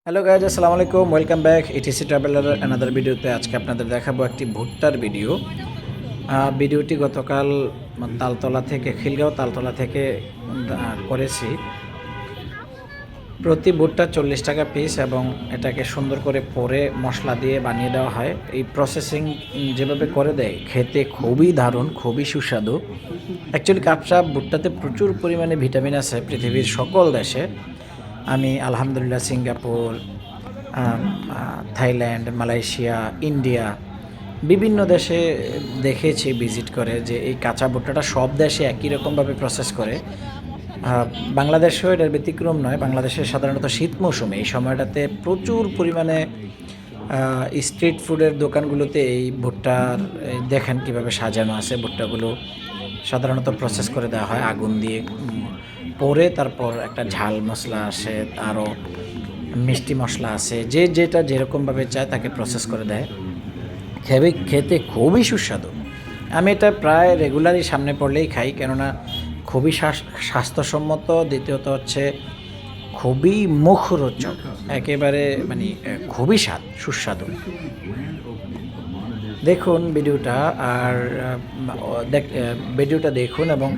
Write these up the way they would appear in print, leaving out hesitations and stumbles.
Hello guys, আসসালামু আলাইকুম, welcome back etc traveller another ভিডিওতে। আজকে আপনাদের দেখাবো একটি ভুট্টার ভিডিও। ভিডিওটি গতকাল তালতলা থেকে খিলগাঁও তালতলা থেকে করেছি। প্রতি ভুট্টা 40 টাকা পিস এবং এটাকে সুন্দর করে পরে মশলা দিয়ে বানিয়ে দেওয়া হয়। এই প্রসেসিং যেভাবে করে দেয় খেতে খুবই দারুণ, খুবই সুস্বাদু। অ্যাকচুয়ালি কাঁচা ভুট্টাতে প্রচুর পরিমাণে ভিটামিন আছে পৃথিবীর সকল দেশে। আমি আলহামদুলিল্লাহ সিঙ্গাপুর, থাইল্যান্ড, মালয়েশিয়া, ইন্ডিয়া বিভিন্ন দেশে দেখেছি ভিজিট করে যে এই কাঁচা ভুট্টাটা সব দেশে একই রকমভাবে প্রসেস করে। বাংলাদেশেও এটার ব্যতিক্রম নয়। বাংলাদেশে সাধারণত শীত মৌসুমে এই সময়টাতে প্রচুর পরিমাণে স্ট্রিট ফুডের দোকানগুলোতে এই ভুট্টার দেখেন কিভাবে সাজানো আছে। ভুট্টাগুলো সাধারণত প্রসেস করে দেওয়া হয় আগুন দিয়ে পরে, তারপর একটা ঝাল মশলা আসে, আরও মিষ্টি মশলা আছে, যে যেটা যেরকমভাবে চায় তাকে প্রসেস করে দেয়। খেতে খুবই সুস্বাদু। আমি এটা প্রায় রেগুলারই সামনে পড়লেই খাই, কেননা খুবই স্বাস্থ্যসম্মত, দ্বিতীয়ত হচ্ছে খুবই মুখরোচক, একেবারে মানে খুবই সুস্বাদু। দেখুন ভিডিওটা, আর ভিডিওটা দেখুন এবং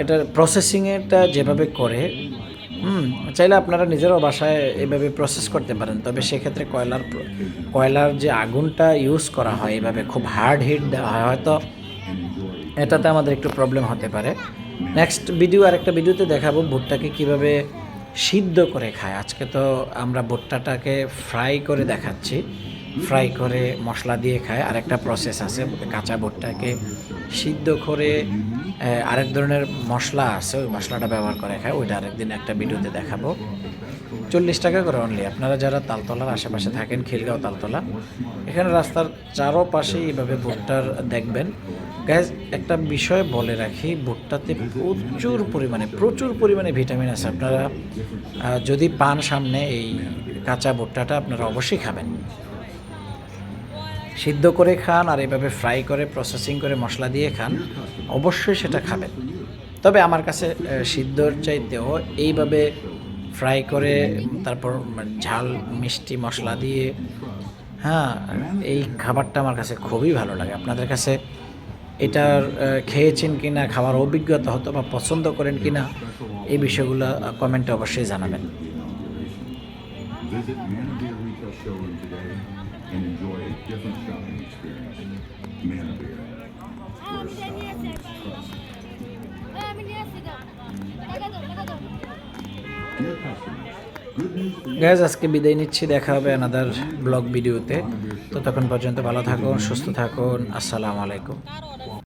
এটার প্রসেসিংয়েরটা যেভাবে করে, চাইলে আপনারা নিজেরাও বাসায় এভাবে প্রসেস করতে পারেন। তবে সেক্ষেত্রে কয়লার যে আগুনটা ইউজ করা হয় এভাবে খুব হার্ড হিট দেওয়া হয়, হয়তো এটাতে আমাদের একটু প্রবলেম হতে পারে। নেক্সট আরেকটা ভিডিওতে দেখাবো ভুট্টাকে কিভাবে সিদ্ধ করে খায়। আজকে তো আমরা ভুট্টাটাকে ফ্রাই করে দেখাচ্ছি, ফ্রাই করে মশলা দিয়ে খায়। আরেকটা প্রসেস আছে, কাঁচা ভুট্টাকে সিদ্ধ করে আরেক ধরনের মশলা আছে, ওই মশলাটা ব্যবহার করে খায়। ওইটা আরেকদিন একটা ভিডিওতে দেখাবো। 40 টাকা করে অনলি। আপনারা যারা তালতলার আশেপাশে থাকেন, খিলগাঁও তালতলা, এখানে রাস্তার চারোপাশে এইভাবে ভুট্টার দেখবেন। গ্যাস একটা বিষয় বলে রাখি, ভুট্টাতে প্রচুর পরিমাণে ভিটামিন আছে। আপনারা যদি পান সামনে এই কাঁচা ভুট্টাটা, আপনারা অবশ্যই খাবেন। সিদ্ধ করে খান আর এভাবে ফ্রাই করে প্রসেসিং করে মশলা দিয়ে খান, অবশ্যই সেটা খাবেন। তবে আমার কাছে সিদ্ধর চাইতেও এইভাবে ফ্রাই করে তারপর ঝাল মিষ্টি মশলা দিয়ে, এই খাবারটা আমার কাছে খুবই ভালো লাগে। আপনাদের কাছে এটার খেয়েছেন কি না, খাওয়ার অভিজ্ঞতা হতো বা পছন্দ করেন কি না, এই বিষয়গুলো কমেন্টে অবশ্যই জানাবেন। Visit Manavir Retail Showroom today and enjoy a different shopping experience. Manavir, where style meets trust. Dear customers, good news for you. Guys, আজকে বিদায় নিচ্ছি, দেখা হবে অ্যানাদার ব্লগ ভিডিওতে। ততক্ষণ পর্যন্ত ভালো থাকুন, সুস্থ থাকুন। আসসালামু আলাইকুম।